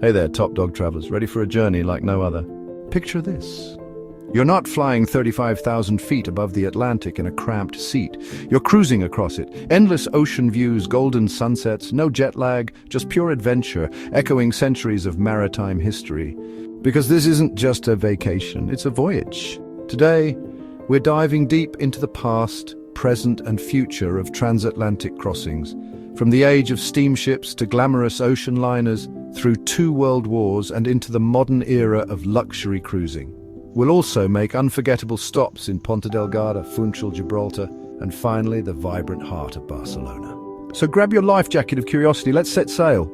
Hey there, top dog travelers, ready for a journey like no other? Picture this. You're not flying 35,000 feet above the Atlantic in a cramped seat. You're cruising across it. Endless ocean views, golden sunsets, no jet lag, just pure adventure, echoing centuries of maritime history. Because this isn't just a vacation, it's a voyage. Today, we're diving deep into the past, present and future of transatlantic crossings. From the age of steamships to glamorous ocean liners, through 2 world wars and into the modern era of luxury cruising. We'll also make unforgettable stops in Ponta Delgada, Funchal, Gibraltar, and finally the vibrant heart of Barcelona. So grab your life jacket of curiosity, let's set sail.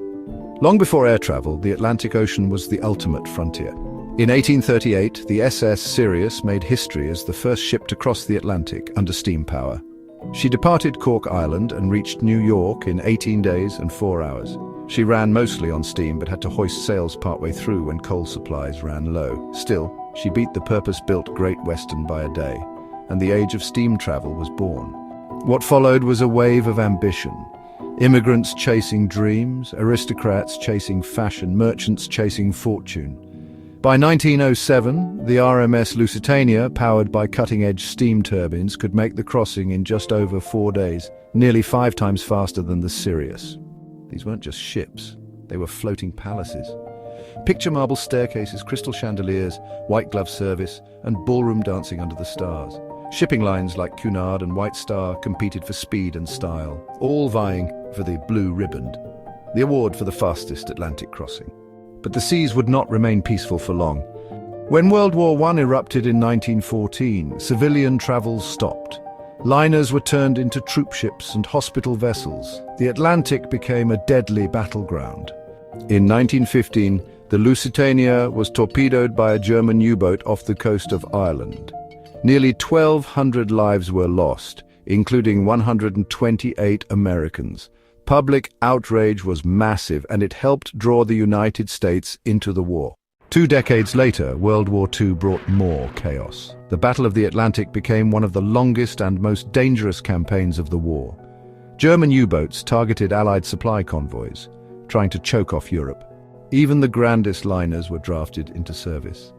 Long before air travel, the Atlantic Ocean was the ultimate frontier. In 1838, the SS Sirius made history as the first ship to cross the Atlantic under steam power. She departed Cork Island and reached New York in 18 days and 4 hours. She ran mostly on steam but had to hoist sails partway through when coal supplies ran low. Still, she beat the purpose-built Great Western by a day, and the age of steam travel was born. What followed was a wave of ambition. Immigrants chasing dreams, aristocrats chasing fashion, merchants chasing fortune. By 1907, the RMS Lusitania, powered by cutting-edge steam turbines, could make the crossing in just over 4 days, nearly 5 times faster than the Sirius. These weren't just ships, they were floating palaces. Picture marble staircases, crystal chandeliers, white glove service, and ballroom dancing under the stars. Shipping lines like Cunard and White Star competed for speed and style, all vying for the blue riband, the award for the fastest Atlantic crossing. But the seas would not remain peaceful for long. When World War I erupted in 1914, civilian travel stopped. Liners were turned into troop ships and hospital vessels. The Atlantic became a deadly battleground. In 1915, the Lusitania was torpedoed by a German U-boat off the coast of Ireland. Nearly 1,200 lives were lost, including 128 Americans. Public outrage was massive, and it helped draw the United States into the war. 2 decades later, World War II brought more chaos. The Battle of the Atlantic became one of the longest and most dangerous campaigns of the war. German U-boats targeted Allied supply convoys, trying to choke off Europe. Even the grandest liners were drafted into service.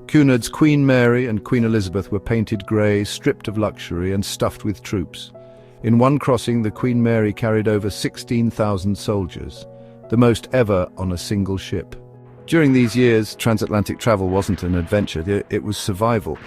Cunard's Queen Mary and Queen Elizabeth were painted grey, stripped of luxury and stuffed with troops. In one crossing, the Queen Mary carried over 16,000 soldiers, the most ever on a single ship. During these years, transatlantic travel wasn't an adventure, it was survival.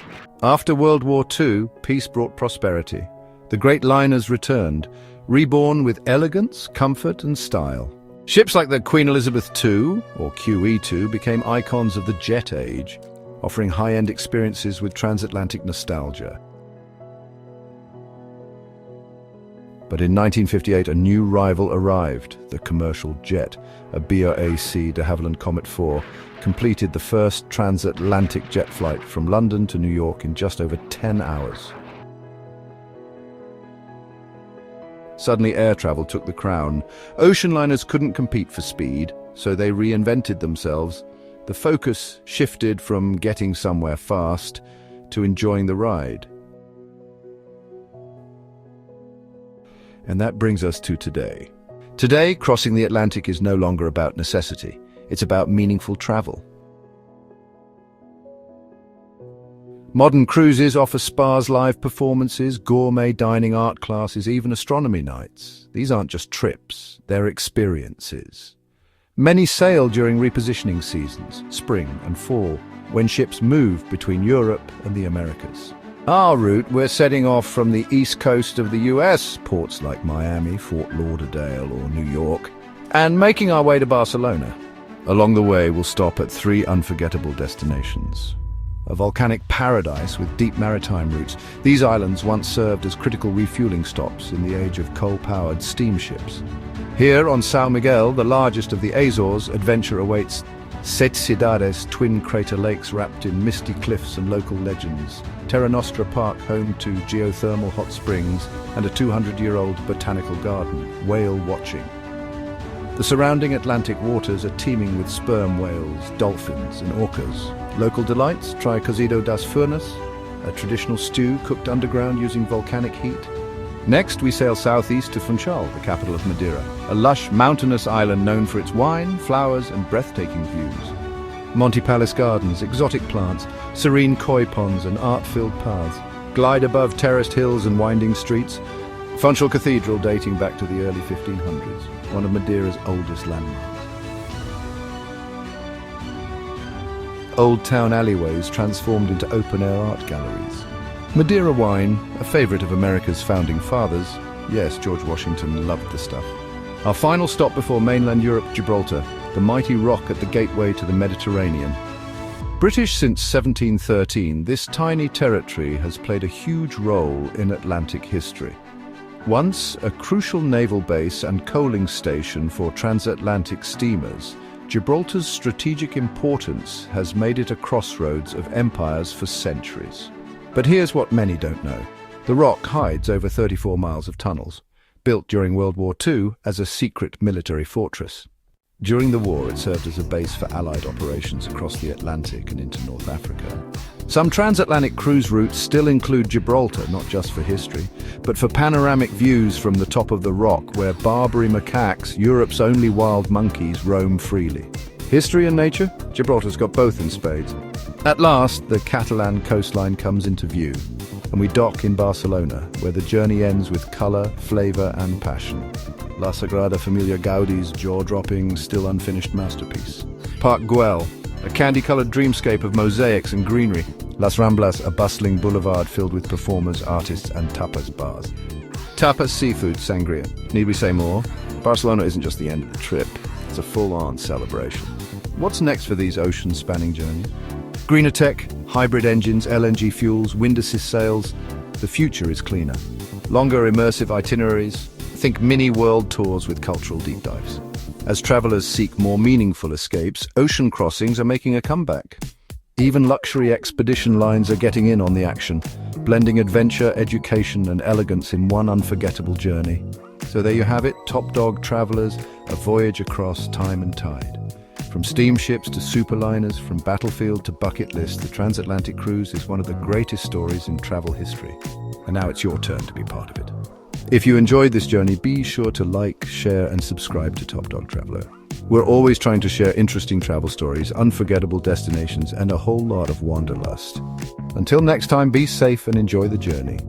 After World War II, peace brought prosperity. The great liners returned, reborn with elegance, comfort and style. Ships like the Queen Elizabeth II, or QE2, became icons of the jet age, offering high-end experiences with transatlantic nostalgia. But in 1958, a new rival arrived, the commercial jet. A BRAC de Havilland Comet 4 completed the first transatlantic jet flight from London to New York in just over 10 hours. Suddenly, air travel took the crown. Ocean liners couldn't compete for speed, so they reinvented themselves. The focus shifted from getting somewhere fast to enjoying the ride. And that brings us to today. Today, crossing the Atlantic is no longer about necessity. It's about meaningful travel. Modern cruises offer spas, live performances, gourmet dining, art classes, even astronomy nights. These aren't just trips, they're experiences. Many sail during repositioning seasons, spring and fall, when ships move between Europe and the Americas. Our route, we're setting off from the east coast of the US, ports like Miami, Fort Lauderdale or New York, and making our way to Barcelona. Along the way, we'll stop at 3 unforgettable destinations. A volcanic paradise with deep maritime routes, these islands once served as critical refueling stops in the age of coal-powered steamships. Here on São Miguel, the largest of the Azores, adventure awaits. 7 Cidades, twin crater lakes wrapped in misty cliffs and local legends. Terra Nostra Park, home to geothermal hot springs, and a 200-year-old botanical garden, whale watching. The surrounding Atlantic waters are teeming with sperm whales, dolphins and orcas. Local delights, try Cozido das Furnas, a traditional stew cooked underground using volcanic heat. Next, we sail southeast to Funchal, the capital of Madeira, a lush, mountainous island known for its wine, flowers, and breathtaking views. Monte Palace gardens, exotic plants, serene koi ponds, and art-filled paths glide above terraced hills and winding streets. Funchal Cathedral, dating back to the early 1500s, one of Madeira's oldest landmarks. Old town alleyways transformed into open-air art galleries. Madeira wine, a favorite of America's founding fathers. Yes, George Washington loved the stuff. Our final stop before mainland Europe, Gibraltar, the mighty rock at the gateway to the Mediterranean. British since 1713, this tiny territory has played a huge role in Atlantic history. Once a crucial naval base and coaling station for transatlantic steamers, Gibraltar's strategic importance has made it a crossroads of empires for centuries. But here's what many don't know. The rock hides over 34 miles of tunnels, built during World War II as a secret military fortress. During the war, it served as a base for Allied operations across the Atlantic and into North Africa. Some transatlantic cruise routes still include Gibraltar, not just for history, but for panoramic views from the top of the rock where Barbary macaques, Europe's only wild monkeys, roam freely. History and nature? Gibraltar's got both in spades. At last, the Catalan coastline comes into view, and we dock in Barcelona, where the journey ends with colour, flavour and passion. La Sagrada Familia Gaudi's jaw-dropping, still unfinished masterpiece. Park Güell, a candy-coloured dreamscape of mosaics and greenery. Las Ramblas, a bustling boulevard filled with performers, artists and tapas bars. Tapas seafood sangria. Need we say more? Barcelona isn't just the end of the trip, it's a full-on celebration. What's next for these ocean-spanning journeys? Greener tech, hybrid engines, LNG fuels, wind assist sails. The future is cleaner. Longer immersive itineraries. Think mini world tours with cultural deep dives. As travelers seek more meaningful escapes, ocean crossings are making a comeback. Even luxury expedition lines are getting in on the action, blending adventure, education and elegance in one unforgettable journey. So there you have it, top dog travelers, a voyage across time and tide. From steamships to superliners, from battlefield to bucket list, the transatlantic cruise is one of the greatest stories in travel history. And now it's your turn to be part of it. If you enjoyed this journey, be sure to like, share and subscribe to Top Dog Traveler. We're always trying to share interesting travel stories, unforgettable destinations and a whole lot of wanderlust. Until next time, be safe and enjoy the journey.